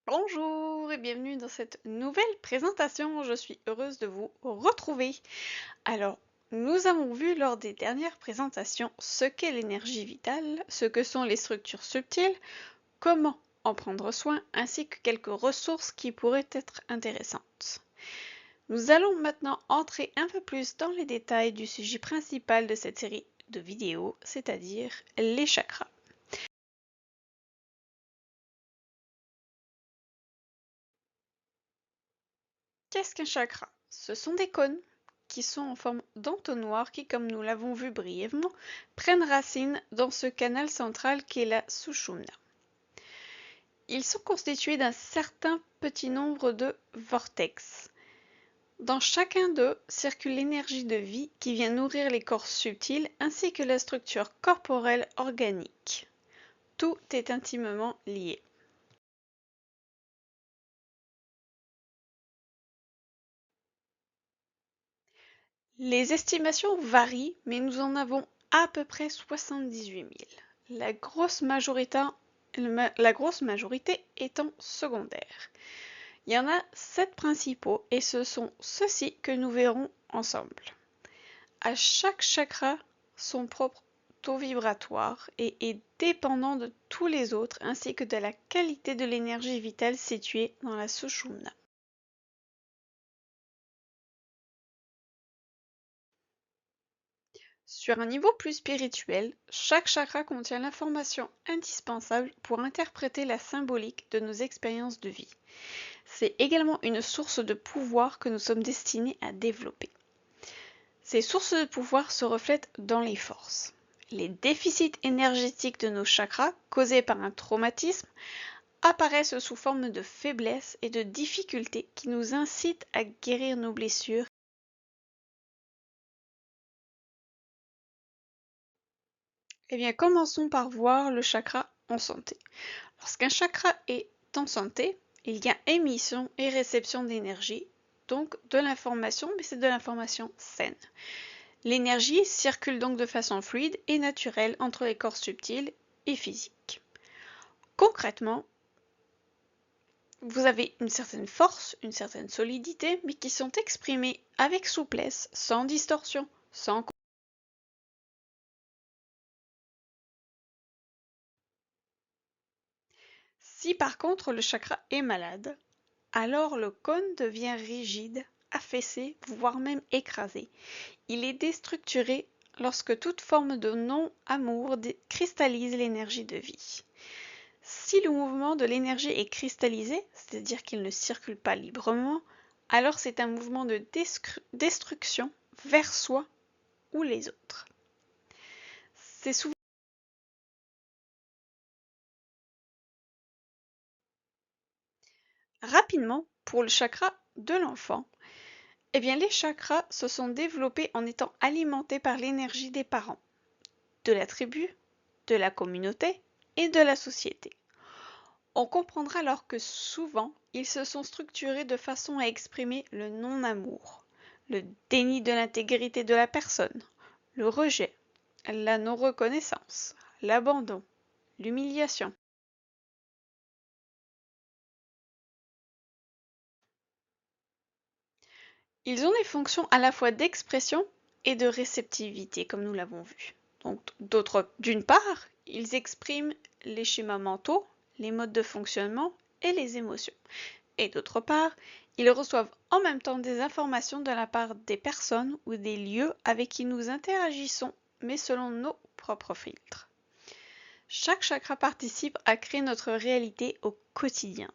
Bonjour et bienvenue dans cette nouvelle présentation. Je suis heureuse de vous retrouver. Alors, nous avons vu lors des dernières présentations ce qu'est l'énergie vitale, ce que sont les structures subtiles, comment en prendre soin, ainsi que quelques ressources qui pourraient être intéressantes. Nous allons maintenant entrer un peu plus dans les détails du sujet principal de cette série de vidéos, c'est-à-dire les chakras. Qu'est-ce qu'un chakra? Ce sont des cônes qui sont en forme d'entonnoir qui, comme nous l'avons vu brièvement, prennent racine dans ce canal central qui est la Sushumna. Ils sont constitués d'un certain petit nombre de vortex. Dans chacun d'eux circule l'énergie de vie qui vient nourrir les corps subtils ainsi que la structure corporelle organique. Tout est intimement lié. Les estimations varient, mais nous en avons à peu près 78 000. La grosse majorité étant secondaire. Il y en a 7 principaux et ce sont ceux-ci que nous verrons ensemble. À chaque chakra, son propre taux vibratoire et est dépendant de tous les autres ainsi que de la qualité de l'énergie vitale située dans la Sushumna. Sur un niveau plus spirituel, chaque chakra contient l'information indispensable pour interpréter la symbolique de nos expériences de vie. C'est également une source de pouvoir que nous sommes destinés à développer. Ces sources de pouvoir se reflètent dans les forces. Les déficits énergétiques de nos chakras, causés par un traumatisme, apparaissent sous forme de faiblesse et de difficultés qui nous incitent à guérir nos blessures. Eh bien, commençons par voir le chakra en santé. Lorsqu'un chakra est en santé, il y a émission et réception d'énergie, donc de l'information, mais c'est de l'information saine. L'énergie circule donc de façon fluide et naturelle entre les corps subtils et physiques. Concrètement, vous avez une certaine force, une certaine solidité, mais qui sont exprimées avec souplesse, sans distorsion, sans. Si par contre le chakra est malade, alors le cône devient rigide, affaissé, voire même écrasé. Il est déstructuré lorsque toute forme de non-amour cristallise l'énergie de vie. Si le mouvement de l'énergie est cristallisé, c'est-à-dire qu'il ne circule pas librement, alors c'est un mouvement de destruction vers soi ou les autres. C'est souvent rapidement pour le chakra de l'enfant. Eh bien, les chakras se sont développés en étant alimentés par l'énergie des parents, de la tribu, de la communauté et de la société. On comprendra alors que souvent, ils se sont structurés de façon à exprimer le non-amour, le déni de l'intégrité de la personne, le rejet, la non-reconnaissance, l'abandon, l'humiliation. Ils ont des fonctions à la fois d'expression et de réceptivité, comme nous l'avons vu. Donc, d'une part, ils expriment les schémas mentaux, les modes de fonctionnement et les émotions. Et d'autre part, ils reçoivent en même temps des informations de la part des personnes ou des lieux avec qui nous interagissons, mais selon nos propres filtres. Chaque chakra participe à créer notre réalité au quotidien.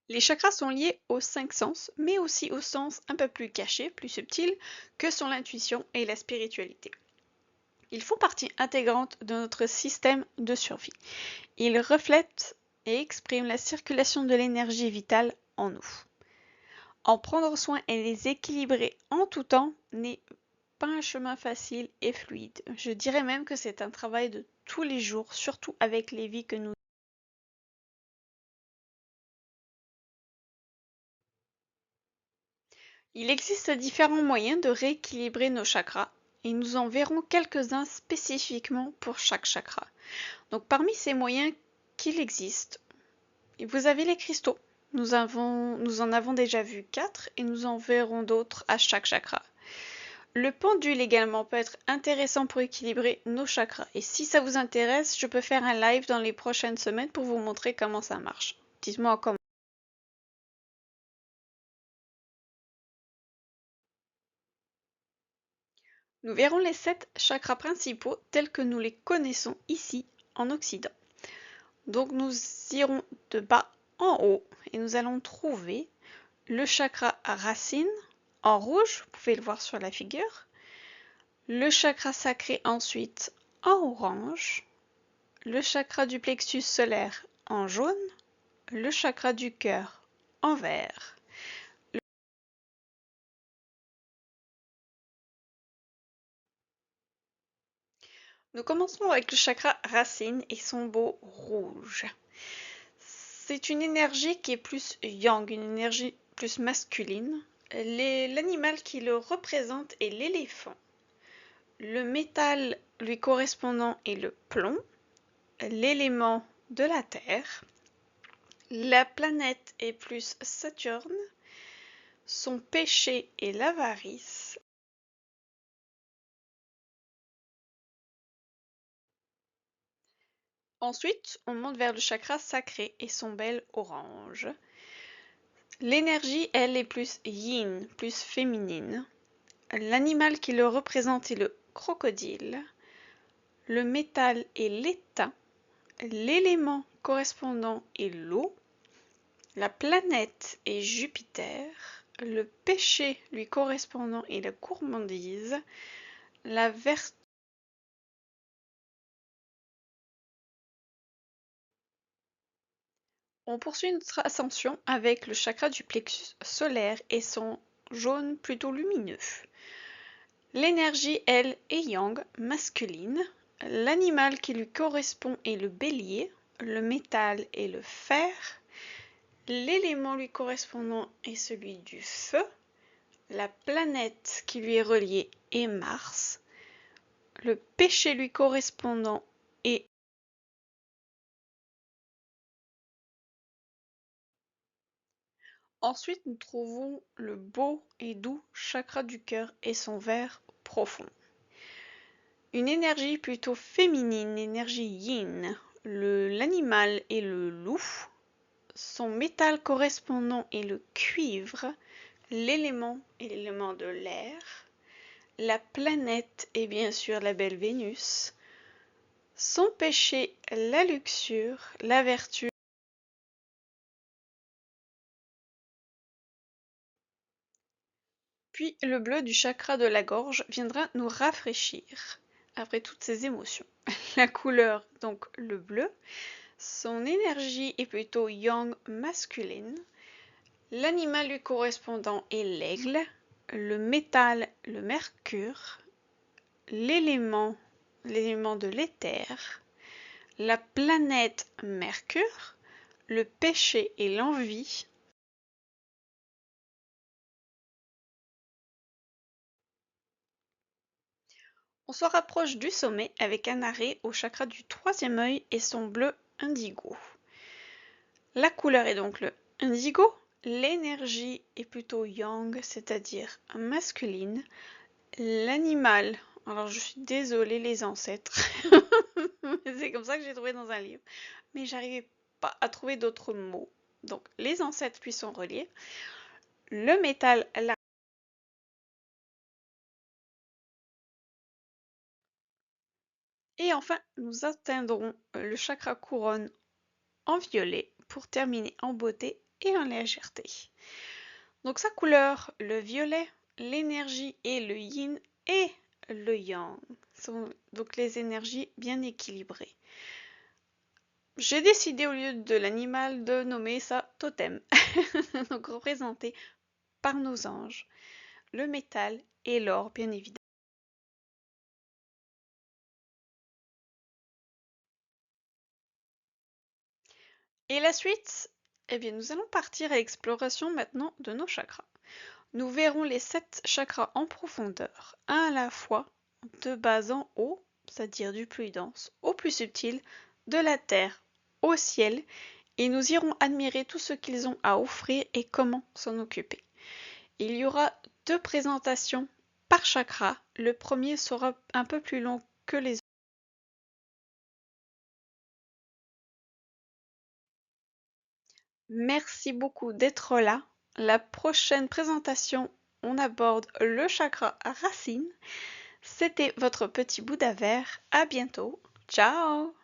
Les chakras sont liés aux 5 sens, mais aussi aux sens un peu plus cachés, plus subtils, que sont l'intuition et la spiritualité. Ils font partie intégrante de notre système de survie. Ils reflètent et expriment la circulation de l'énergie vitale en nous. En prendre soin et les équilibrer en tout temps n'est pas un chemin facile et fluide. Je dirais même que c'est un travail de tous les jours, surtout avec les vies que nous. Il existe différents moyens de rééquilibrer nos chakras et nous en verrons quelques-uns spécifiquement pour chaque chakra. Donc parmi ces moyens qu'il existe, vous avez les cristaux. Nous en avons déjà vu 4 et nous en verrons d'autres à chaque chakra. Le pendule également peut être intéressant pour équilibrer nos chakras. Et si ça vous intéresse, je peux faire un live dans les prochaines semaines pour vous montrer comment ça marche. Dites-moi en commentaire. Nous verrons les 7 chakras principaux tels que nous les connaissons ici en Occident. Donc nous irons de bas en haut et nous allons trouver le chakra racine en rouge, vous pouvez le voir sur la figure, le chakra sacré ensuite en orange, le chakra du plexus solaire en jaune, le chakra du cœur en vert. Nous commencerons avec le chakra racine et son beau rouge. C'est une énergie qui est plus yang, une énergie plus masculine. L'animal qui le représente est l'éléphant. Le métal lui correspondant est le plomb, l'élément de la terre. La planète est plus Saturne. Son péché est l'avarice. Ensuite, on monte vers le chakra sacré et son bel orange. L'énergie, elle, est plus yin, plus féminine. L'animal qui le représente est le crocodile. Le métal est l'étain. L'élément correspondant est l'eau. La planète est Jupiter. Le péché lui correspondant est la gourmandise. La vertu. On poursuit notre ascension avec le chakra du plexus solaire et son jaune plutôt lumineux. L'énergie, elle, est yang, masculine. L'animal qui lui correspond est le bélier. Le métal est le fer. L'élément lui correspondant est celui du feu. La planète qui lui est reliée est Mars. Le péché lui correspondant est Ensuite, nous trouvons le beau et doux chakra du cœur et son vert profond. Une énergie plutôt féminine, énergie yin. L'animal est le loup. Son métal correspondant est le cuivre. L'élément est l'élément de l'air. La planète est bien sûr la belle Vénus. Son péché, la luxure, la vertu. Puis le bleu du chakra de la gorge viendra nous rafraîchir après toutes ces émotions. La couleur, donc le bleu, son énergie est plutôt yang masculine. L'animal lui correspondant est l'aigle, le métal, le mercure, l'élément de l'éther, la planète Mercure, le péché et l'envie. On se rapproche du sommet avec un arrêt au chakra du troisième œil et son bleu indigo. La couleur est donc le indigo. L'énergie est plutôt yang, c'est-à-dire masculine. L'animal, alors je suis désolée les ancêtres, c'est comme ça que j'ai trouvé dans un livre, mais j'arrivais pas à trouver d'autres mots. Donc les ancêtres puis sont reliés. Le métal, la Et enfin, nous atteindrons le chakra couronne en violet pour terminer en beauté et en légèreté. Donc sa couleur, le violet, l'énergie et le yin et le yang. Sont donc les énergies bien équilibrées. J'ai décidé au lieu de l'animal de nommer ça totem. Donc représenté par nos anges, le métal et l'or bien évidemment. Et la suite? Eh bien nous allons partir à l'exploration maintenant de nos chakras. Nous verrons les 7 chakras en profondeur, un à la fois, de bas en haut, c'est-à-dire du plus dense au plus subtil, de la terre au ciel, et nous irons admirer tout ce qu'ils ont à offrir et comment s'en occuper. Il y aura 2 présentations par chakra. Le premier sera un peu plus long que les autres. Merci beaucoup d'être là. La prochaine présentation, on aborde le chakra racine. C'était votre petit Bouddha vert. À bientôt. Ciao!